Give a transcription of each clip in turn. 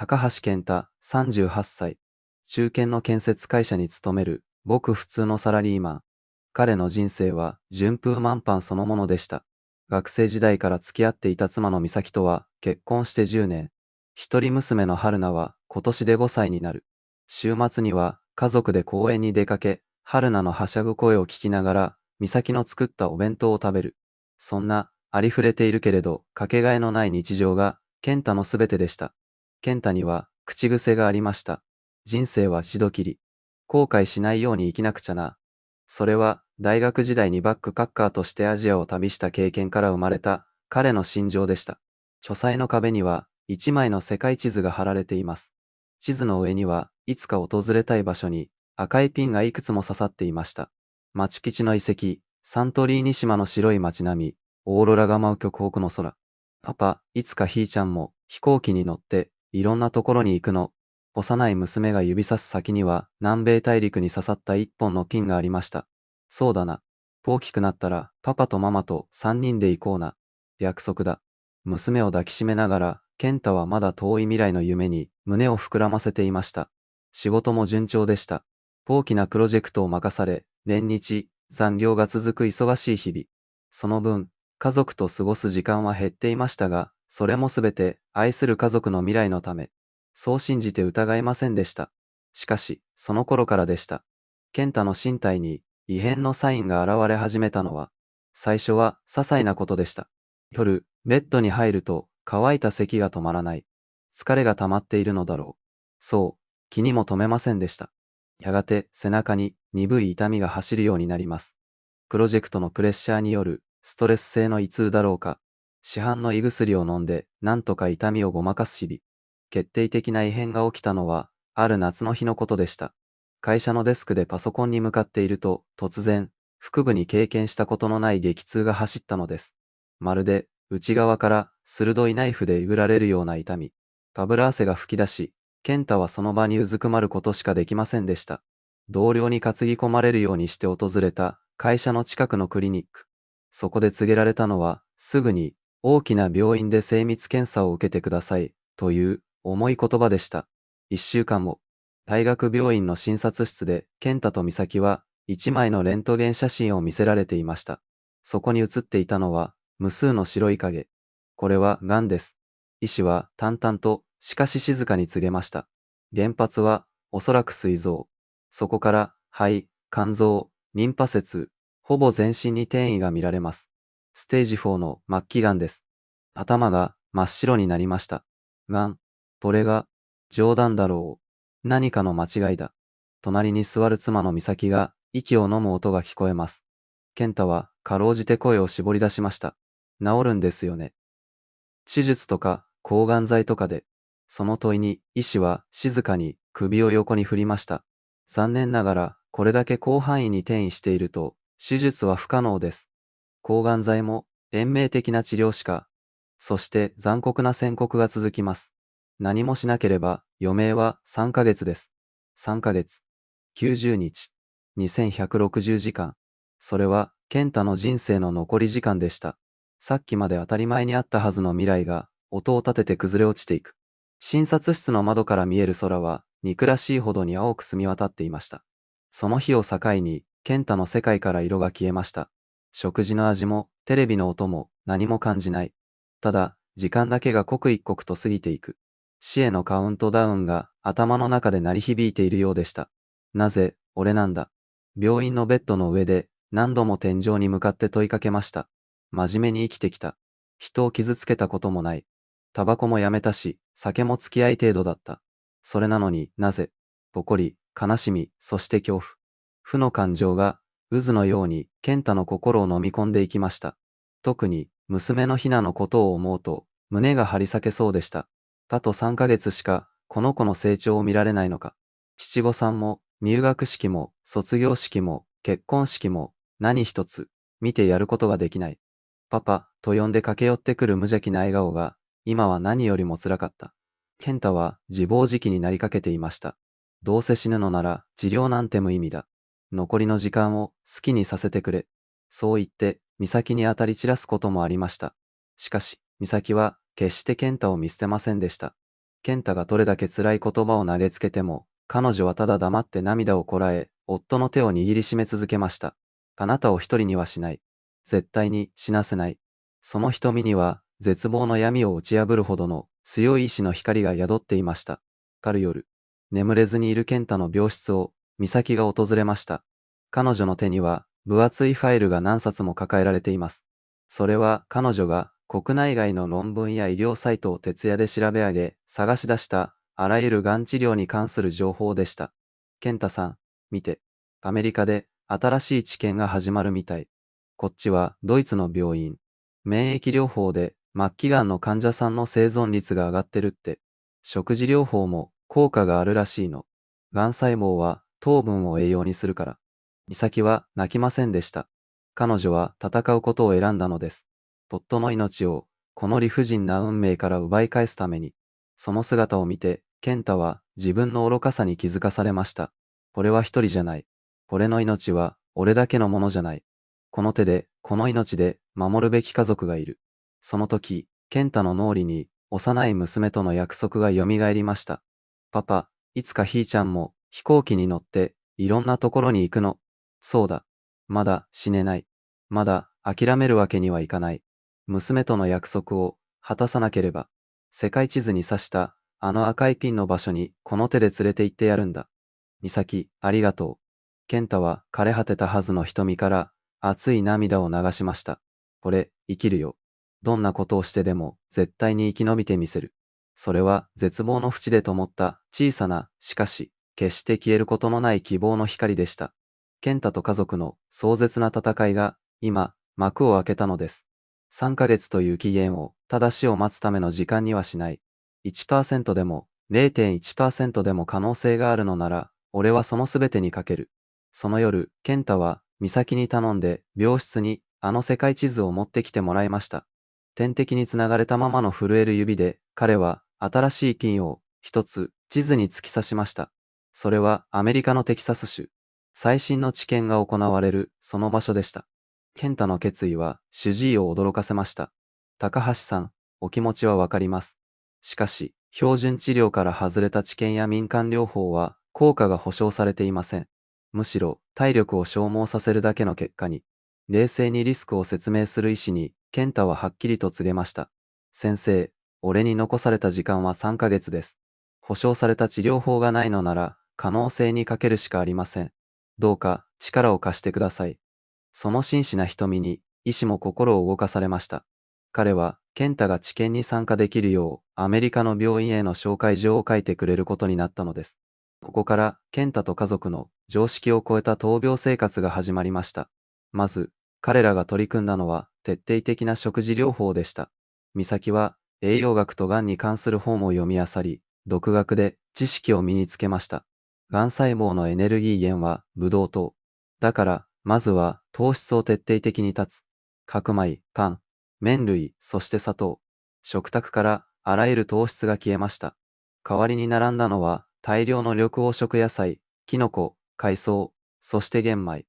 高橋健太、38歳。中堅の建設会社に勤める、ごく普通のサラリーマン。彼の人生は順風満帆そのものでした。学生時代から付き合っていた妻の美咲とは結婚して10年。一人娘の春菜は今年で5歳になる。週末には家族で公園に出かけ、春菜のはしゃぐ声を聞きながら、美咲の作ったお弁当を食べる。そんな、ありふれているけれど、かけがえのない日常が、健太のすべてでした。健太には、口癖がありました。人生は一度きり。後悔しないように生きなくちゃな。それは、大学時代にバックカッカーとしてアジアを旅した経験から生まれた、彼の心情でした。書斎の壁には、一枚の世界地図が貼られています。地図の上には、いつか訪れたい場所に、赤いピンがいくつも刺さっていました。マチュピチュの遺跡、サントリーニ島の白い街並み、オーロラが舞う極北の空。パパ、いつかひーちゃんも飛行機に乗っていろんなところに行くの。幼い娘が指さす先には南米大陸に刺さった一本のピンがありました。そうだな。大きくなったらパパとママと3人で行こうな。約束だ。娘を抱きしめながら、健太はまだ遠い未来の夢に胸を膨らませていました。仕事も順調でした。大きなプロジェクトを任され、連日、残業が続く忙しい日々。その分、家族と過ごす時間は減っていましたが、それもすべて愛する家族の未来のため。そう信じて疑いませんでした。しかし、その頃からでした。健太の身体に異変のサインが現れ始めたのは、最初は些細なことでした。夜、ベッドに入ると乾いた咳が止まらない。疲れが溜まっているのだろう。そう、気にも留めませんでした。やがて背中に鈍い痛みが走るようになります。プロジェクトのプレッシャーによるストレス性の胃痛だろうか。市販の胃薬を飲んでなんとか痛みをごまかす日々。決定的な異変が起きたのは、ある夏の日のことでした。会社のデスクでパソコンに向かっていると、突然、腹部に経験したことのない激痛が走ったのです。まるで、内側から鋭いナイフでえぐられるような痛み。かぶら汗が噴き出し、健太はその場にうずくまることしかできませんでした。同僚に担ぎ込まれるようにして訪れた会社の近くのクリニック。そこで告げられたのは、すぐに大きな病院で精密検査を受けてください、という重い言葉でした。1週間後、大学病院の診察室で健太と美咲は一枚のレントゲン写真を見せられていました。そこに写っていたのは無数の白い影。これは癌です。医師は淡々と、しかし静かに告げました。原発はおそらく膵臓。そこから肺、肝臓、リンパ節、ほぼ全身に転移が見られます。ステージ4の末期癌です。頭が真っ白になりました。癌。これが、冗談だろう。何かの間違いだ。隣に座る妻の美咲が、息を飲む音が聞こえます。健太は、かろうじて声を絞り出しました。治るんですよね。手術とか、抗がん剤とかで。その問いに、医師は静かに首を横に振りました。残念ながら、これだけ広範囲に転移していると、手術は不可能です。抗がん剤も、延命的な治療しか、そして残酷な宣告が続きます。何もしなければ、余命は3ヶ月です。3ヶ月。90日。2160時間。それは、健太の人生の残り時間でした。さっきまで当たり前にあったはずの未来が、音を立てて崩れ落ちていく。診察室の窓から見える空は、憎らしいほどに青く澄み渡っていました。その日を境に、健太の世界から色が消えました。食事の味も、テレビの音も、何も感じない。ただ、時間だけが刻一刻と過ぎていく。死へのカウントダウンが頭の中で鳴り響いているようでした。なぜ、俺なんだ。病院のベッドの上で何度も天井に向かって問いかけました。真面目に生きてきた。人を傷つけたこともない。タバコもやめたし、酒も付き合い程度だった。それなのになぜ、誇り、悲しみ、そして恐怖。負の感情が渦のように健太の心を飲み込んでいきました。特に娘のひなのことを思うと胸が張り裂けそうでした。あと3ヶ月しかこの子の成長を見られないのか。七五三も入学式も卒業式も結婚式も何一つ見てやることができない。パパと呼んで駆け寄ってくる無邪気な笑顔が今は何よりも辛かった。健太は自暴自棄になりかけていました。どうせ死ぬのなら治療なんて無意味だ。残りの時間を好きにさせてくれ。そう言って、美咲に当たり散らすこともありました。しかし、美咲は決して健太を見捨てませんでした。健太がどれだけ辛い言葉を投げつけても、彼女はただ黙って涙をこらえ、夫の手を握りしめ続けました。あなたを一人にはしない。絶対に死なせない。その瞳には、絶望の闇を打ち破るほどの強い意志の光が宿っていました。ある夜、眠れずにいる健太の病室を、美咲が訪れました。彼女の手には、分厚いファイルが何冊も抱えられています。それは彼女が国内外の論文や医療サイトを徹夜で調べ上げ、探し出したあらゆるがん治療に関する情報でした。健太さん、見て。アメリカで新しい治験が始まるみたい。こっちはドイツの病院。免疫療法で末期がんの患者さんの生存率が上がってるって。食事療法も効果があるらしいの。がん細胞は糖分を栄養にするから。美咲は泣きませんでした。彼女は戦うことを選んだのです。夫の命をこの理不尽な運命から奪い返すために。その姿を見て、健太は自分の愚かさに気づかされました。俺は一人じゃない。俺の命は俺だけのものじゃない。この手で、この命で守るべき家族がいる。その時、健太の脳裏に幼い娘との約束が蘇りました。パパ、いつかひーちゃんも飛行機に乗っていろんなところに行くの。そうだ。まだ死ねない。まだ諦めるわけにはいかない。娘との約束を果たさなければ。世界地図に刺したあの赤いピンの場所にこの手で連れて行ってやるんだ。美咲、ありがとう。健太は枯れ果てたはずの瞳から熱い涙を流しました。俺、生きるよ。どんなことをしてでも絶対に生き延びてみせる。それは絶望の淵で灯った小さな、しかし、決して消えることのない希望の光でした。健太と家族の壮絶な戦いが今、幕を開けたのです。3ヶ月という期限をただ死を待つための時間にはしない。1%でも0.1% でも可能性があるのなら、俺はその全てにかける。その夜、健太は美咲に頼んで病室にあの世界地図を持ってきてもらいました。点滴につながれたままの震える指で、彼は新しいピンを一つ地図に突き刺しました。それはアメリカのテキサス州。最新の治験が行われるその場所でした。健太の決意は主治医を驚かせました。高橋さん、お気持ちはわかります。しかし、標準治療から外れた治験や民間療法は効果が保証されていません。むしろ体力を消耗させるだけの結果に、冷静にリスクを説明する医師に、健太ははっきりと告げました。先生、俺に残された時間は3ヶ月です。保証された治療法がないのなら、可能性にかけるしかありません。どうか力を貸してください。その真摯な瞳に、医師も心を動かされました。彼は、健太が治験に参加できるよう、アメリカの病院への紹介状を書いてくれることになったのです。ここから、健太と家族の常識を超えた闘病生活が始まりました。まず、彼らが取り組んだのは、徹底的な食事療法でした。美咲は、栄養学と癌に関する本を読み漁り、独学で知識を身につけました。癌細胞のエネルギー源は、ブドウ糖。だから、まずは糖質を徹底的に断つ。白米、パン、麺類、そして砂糖。食卓からあらゆる糖質が消えました。代わりに並んだのは大量の緑黄色野菜、キノコ、海藻、そして玄米。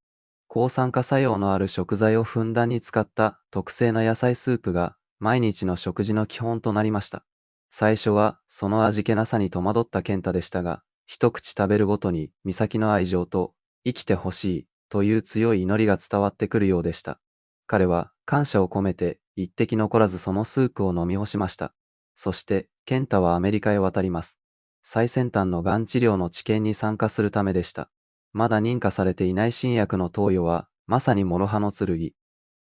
抗酸化作用のある食材をふんだんに使った特製の野菜スープが毎日の食事の基本となりました。最初はその味気なさに戸惑った健太でしたが、一口食べるごとに美咲の愛情と生きてほしいという強い祈りが伝わってくるようでした。彼は感謝を込めて一滴残らずそのスープを飲み干しました。そして健太はアメリカへ渡ります。最先端のがん治療の治験に参加するためでした。まだ認可されていない新薬の投与はまさに諸刃の剣。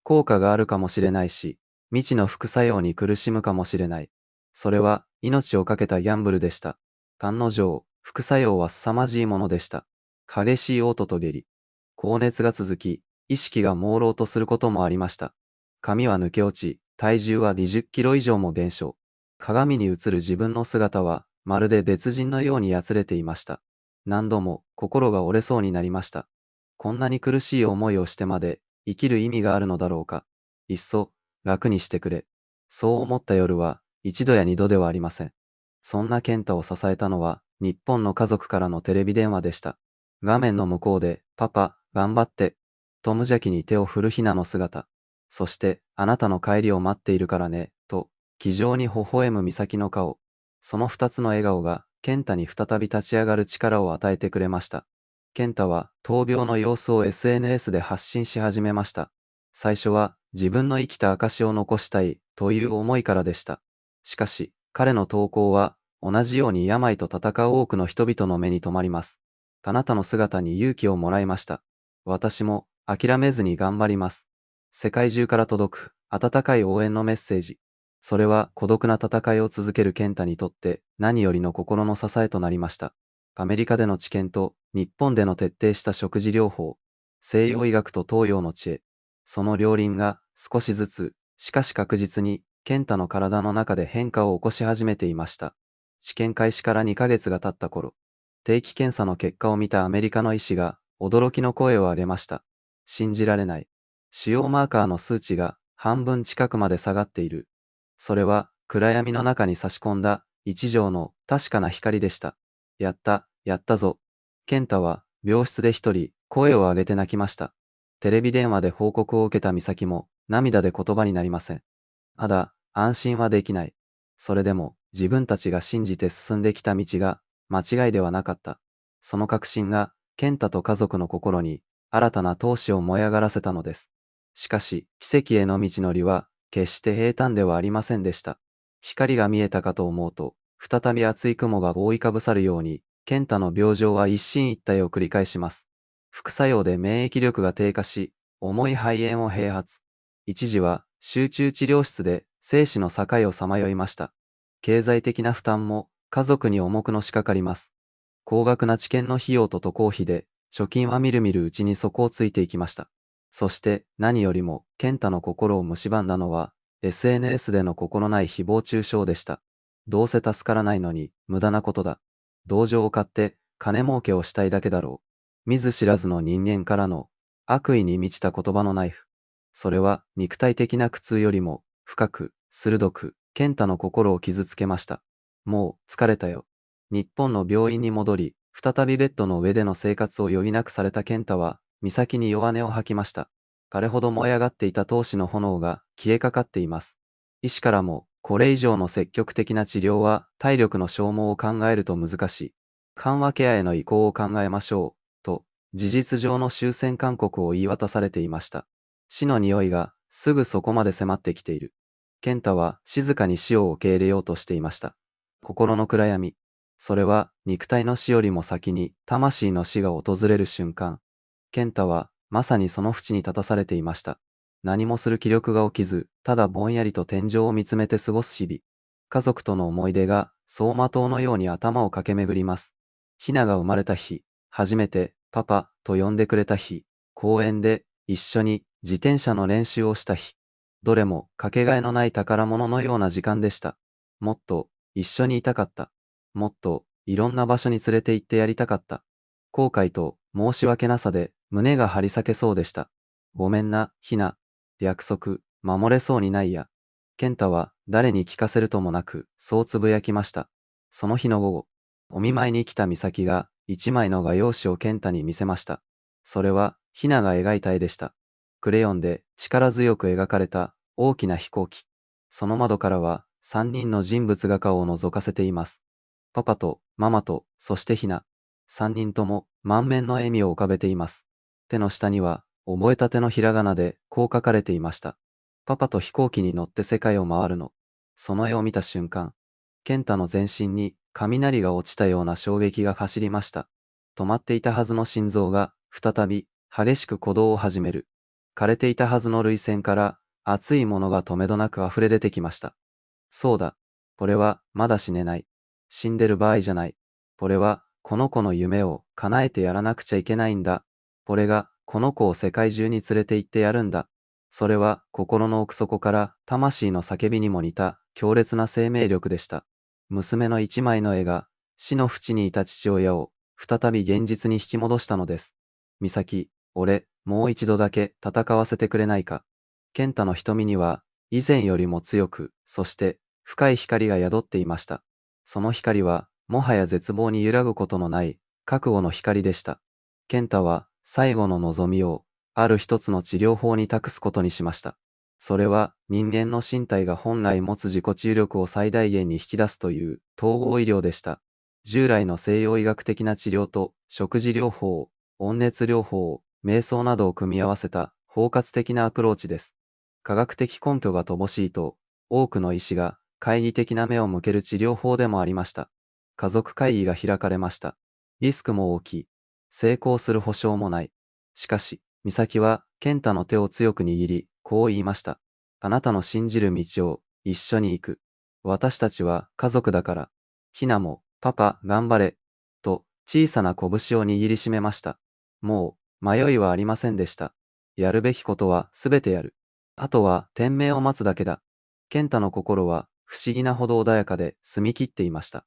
効果があるかもしれないし、未知の副作用に苦しむかもしれない。それは命をかけたギャンブルでした。案の定、副作用は凄まじいものでした。激しい嘔吐と下痢。高熱が続き、意識が朦朧とすることもありました。髪は抜け落ち、体重は20キロ以上も減少。鏡に映る自分の姿は、まるで別人のようにやつれていました。何度も心が折れそうになりました。こんなに苦しい思いをしてまで、生きる意味があるのだろうか。いっそ、楽にしてくれ。そう思った夜は、一度や二度ではありません。そんな健太を支えたのは、日本の家族からのテレビ電話でした。画面の向こうで、パパ、頑張って、と無邪気に手を振るヒナの姿。そして、あなたの帰りを待っているからね、と、気丈に微笑む美咲の顔。その二つの笑顔が、健太に再び立ち上がる力を与えてくれました。健太は、闘病の様子を SNS で発信し始めました。最初は、自分の生きた証を残したい、という思いからでした。しかし、彼の投稿は、同じように病と戦う多くの人々の目に留まります。あなたの姿に勇気をもらいました。私も、諦めずに頑張ります。世界中から届く、温かい応援のメッセージ。それは孤独な戦いを続ける健太にとって何よりの心の支えとなりました。アメリカでの知見と日本での徹底した食事療法、西洋医学と東洋の知恵、その両輪が少しずつ、しかし確実に健太の体の中で変化を起こし始めていました。治験開始から2ヶ月が経った頃、定期検査の結果を見たアメリカの医師が驚きの声を上げました。信じられない。主要マーカーの数値が半分近くまで下がっている。それは暗闇の中に差し込んだ一条の確かな光でした。やった、やったぞ。健太は病室で一人声を上げて泣きました。テレビ電話で報告を受けた美咲も涙で言葉になりません。まだ安心はできない。それでも自分たちが信じて進んできた道が間違いではなかった。その確信が健太と家族の心に新たな闘志を燃え上がらせたのです。しかし奇跡への道のりは決して平坦ではありませんでした。光が見えたかと思うと、再び厚い雲が覆いかぶさるように、健太の病状は一進一退を繰り返します。副作用で免疫力が低下し、重い肺炎を併発。一時は集中治療室で生死の境をさまよいました。経済的な負担も家族に重くのしかかります。高額な治験の費用と渡航費で、貯金はみるみるうちに底をついていきました。そして何よりも健太の心を蝕んだのは、SNS での心ない誹謗中傷でした。どうせ助からないのに無駄なことだ。同情を買って金儲けをしたいだけだろう。見ず知らずの人間からの悪意に満ちた言葉のナイフ。それは肉体的な苦痛よりも深く、鋭く、健太の心を傷つけました。もう疲れたよ。日本の病院に戻り、再びベッドの上での生活を余儀なくされた健太は、美咲に弱音を吐きました。あれほど燃え上がっていた闘志の炎が消えかかっています。医師からも、これ以上の積極的な治療は体力の消耗を考えると難しい。緩和ケアへの移行を考えましょう、と、事実上の終戦勧告を言い渡されていました。死の匂いがすぐそこまで迫ってきている。健太は静かに死を受け入れようとしていました。心の暗闇。それは肉体の死よりも先に魂の死が訪れる瞬間。健太はまさにその淵に立たされていました。何もする気力が起きず、ただぼんやりと天井を見つめて過ごす日々。家族との思い出が走馬灯のように頭を駆け巡ります。ひなが生まれた日、初めてパパと呼んでくれた日、公園で一緒に自転車の練習をした日。どれもかけがえのない宝物のような時間でした。もっと一緒にいたかった。もっといろんな場所に連れて行ってやりたかった。後悔と申し訳なさで胸が張り裂けそうでした。ごめんな、ひな。約束、守れそうにないや。健太は誰に聞かせるともなく、そうつぶやきました。その日の午後、お見舞いに来た美咲が一枚の画用紙を健太に見せました。それは、ひなが描いた絵でした。クレヨンで力強く描かれた大きな飛行機。その窓からは三人の人物が顔を覗かせています。パパとママと、そしてひな。三人とも満面の笑みを浮かべています。手の下には覚えたてのひらがなでこう書かれていました。パパと飛行機に乗って世界を回るの。その絵を見た瞬間、健太の全身に雷が落ちたような衝撃が走りました。止まっていたはずの心臓が再び激しく鼓動を始める。枯れていたはずの涙腺から熱いものが止めどなく溢れ出てきました。そうだ。これはまだ死ねない。死んでる場合じゃない。これはこの子の夢を叶えてやらなくちゃいけないんだ。これがこの子を世界中に連れて行ってやるんだ。それは心の奥底から魂の叫びにも似た強烈な生命力でした。娘の一枚の絵が死の淵にいた父親を再び現実に引き戻したのです。美咲、俺、もう一度だけ戦わせてくれないか。健太の瞳には以前よりも強く、そして深い光が宿っていました。その光はもはや絶望に揺らぐことのない覚悟の光でした。健太は最後の望みをある一つの治療法に託すことにしました。それは人間の身体が本来持つ自己治癒力を最大限に引き出すという統合医療でした。従来の西洋医学的な治療と食事療法、温熱療法、瞑想などを組み合わせた包括的なアプローチです。科学的根拠が乏しいと、多くの医師が懐疑的な目を向ける治療法でもありました。家族会議が開かれました。リスクも大きい。成功する保証もない。しかし、美咲は健太の手を強く握り、こう言いました。あなたの信じる道を一緒に行く。私たちは家族だから。ひなも、パパ、頑張れ。と、小さな拳を握りしめました。もう、迷いはありませんでした。やるべきことはすべてやる。あとは、天命を待つだけだ。健太の心は、不思議なほど穏やかで澄み切っていました。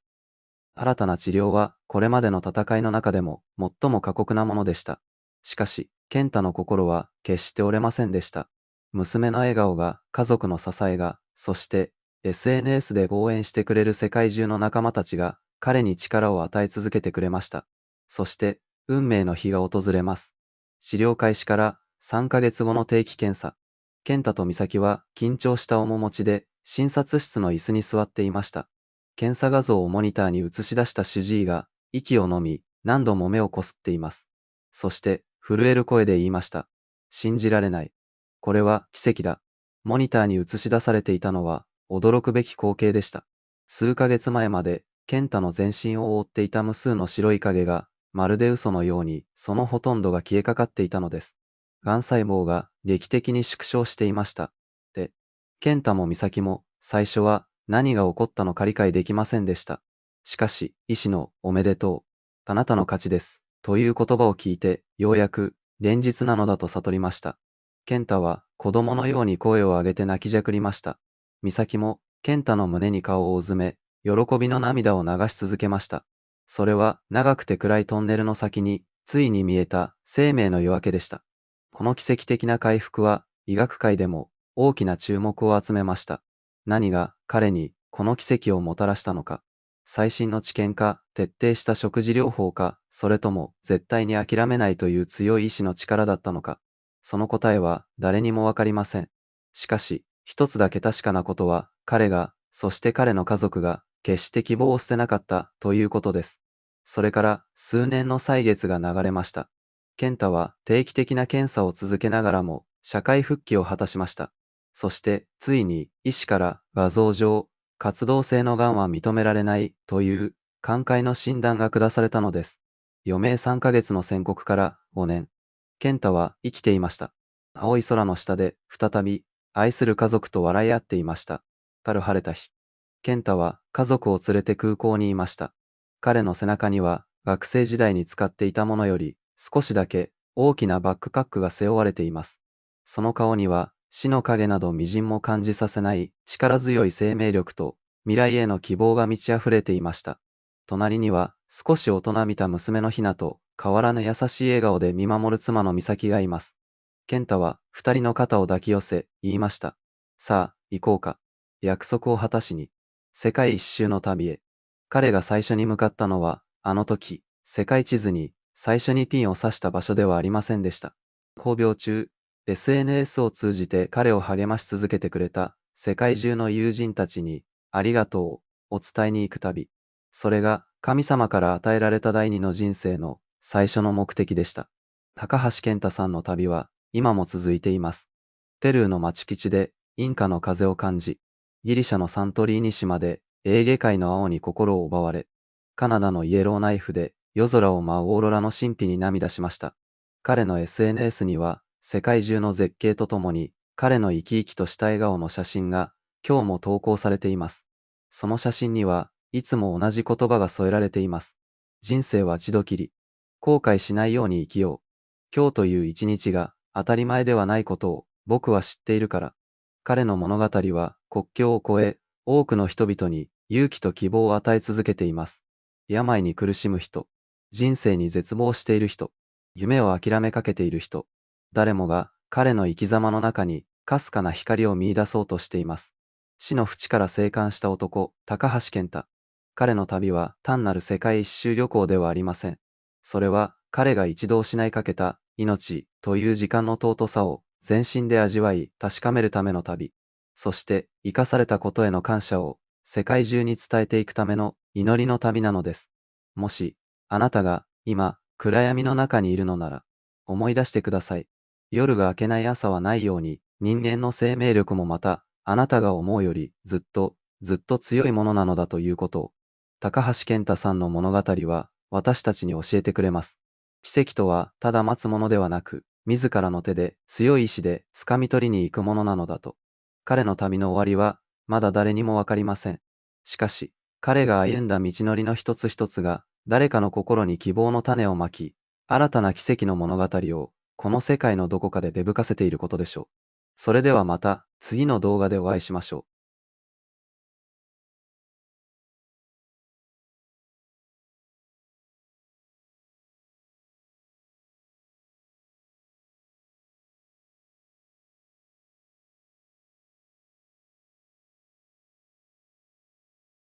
新たな治療は、これまでの戦いの中でも、最も過酷なものでした。しかし、健太の心は、決して折れませんでした。娘の笑顔が、家族の支えが、そして、SNS で応援してくれる世界中の仲間たちが、彼に力を与え続けてくれました。そして、運命の日が訪れます。治療開始から3ヶ月後の定期検査。健太と美咲は緊張した面持ちで診察室の椅子に座っていました。検査画像をモニターに映し出した主治医が息を飲み何度も目をこすっています。そして震える声で言いました。信じられない。これは奇跡だ。モニターに映し出されていたのは驚くべき光景でした。数ヶ月前まで健太の全身を覆っていた無数の白い影がまるで嘘のようにそのほとんどが消えかかっていたのです。癌細胞が劇的に縮小していました。で、健太も美咲も最初は何が起こったのか理解できませんでした。しかし、医師のおめでとう、あなたの勝ちです、という言葉を聞いて、ようやく現実なのだと悟りました。健太は子供のように声を上げて泣きじゃくりました。美咲も健太の胸に顔をうずめ、喜びの涙を流し続けました。それは長くて暗いトンネルの先に、ついに見えた生命の夜明けでした。この奇跡的な回復は、医学界でも大きな注目を集めました。何が彼にこの奇跡をもたらしたのか。最新の知見か、徹底した食事療法か、それとも絶対に諦めないという強い意志の力だったのか。その答えは誰にもわかりません。しかし、一つだけ確かなことは、彼が、そして彼の家族が、決して希望を捨てなかったということです。それから数年の歳月が流れました。健太は定期的な検査を続けながらも社会復帰を果たしました。そしてついに医師から画像上、活動性の癌は認められないという寛解の診断が下されたのです。余命3ヶ月の宣告から5年。健太は生きていました。青い空の下で再び愛する家族と笑い合っていました。る晴れた日。健太は家族を連れて空港にいました。彼の背中には学生時代に使っていたものより少しだけ大きなバックパックが背負われています。その顔には死の影など微塵も感じさせない力強い生命力と未来への希望が満ち溢れていました。隣には少し大人びた娘のひなと変わらぬ優しい笑顔で見守る妻の美咲がいます。健太は二人の肩を抱き寄せ言いました。さあ、行こうか。約束を果たしに。世界一周の旅へ。彼が最初に向かったのは、あの時、世界地図に最初にピンを刺した場所ではありませんでした。闘病中、SNS を通じて彼を励まし続けてくれた世界中の友人たちにありがとうをお伝えに行く旅。それが神様から与えられた第二の人生の最初の目的でした。高橋健太さんの旅は今も続いています。ペルーのマチュピチュでインカの風を感じ、ギリシャのサントリーニ島でエーゲ海の青に心を奪われ、カナダのイエローナイフで夜空を舞うオーロラの神秘に涙しました。彼の SNS には世界中の絶景とともに彼の生き生きとした笑顔の写真が今日も投稿されています。その写真にはいつも同じ言葉が添えられています。人生は一度きり。後悔しないように生きよう。今日という一日が当たり前ではないことを僕は知っているから。彼の物語は国境を越え、多くの人々に勇気と希望を与え続けています。病に苦しむ人、人生に絶望している人、夢を諦めかけている人、誰もが彼の生き様の中にかすかな光を見出そうとしています。死の淵から生還した男、高橋健太。彼の旅は単なる世界一周旅行ではありません。それは彼が一度失いかけた命という時間の尊さを全身で味わい、確かめるための旅。そして、生かされたことへの感謝を世界中に伝えていくための祈りの旅なのです。もし、あなたが今、暗闇の中にいるのなら、思い出してください。夜が明けない朝はないように、人間の生命力もまた、あなたが思うよりずっと、ずっと強いものなのだということを。高橋健太さんの物語は、私たちに教えてくれます。奇跡とは、ただ待つものではなく、自らの手で、強い意志で、掴み取りに行くものなのだと。彼の旅の終わりは、まだ誰にもわかりません。しかし、彼が歩んだ道のりの一つ一つが、誰かの心に希望の種をまき、新たな奇跡の物語を、この世界のどこかで芽吹かせていることでしょう。それではまた、次の動画でお会いしましょう。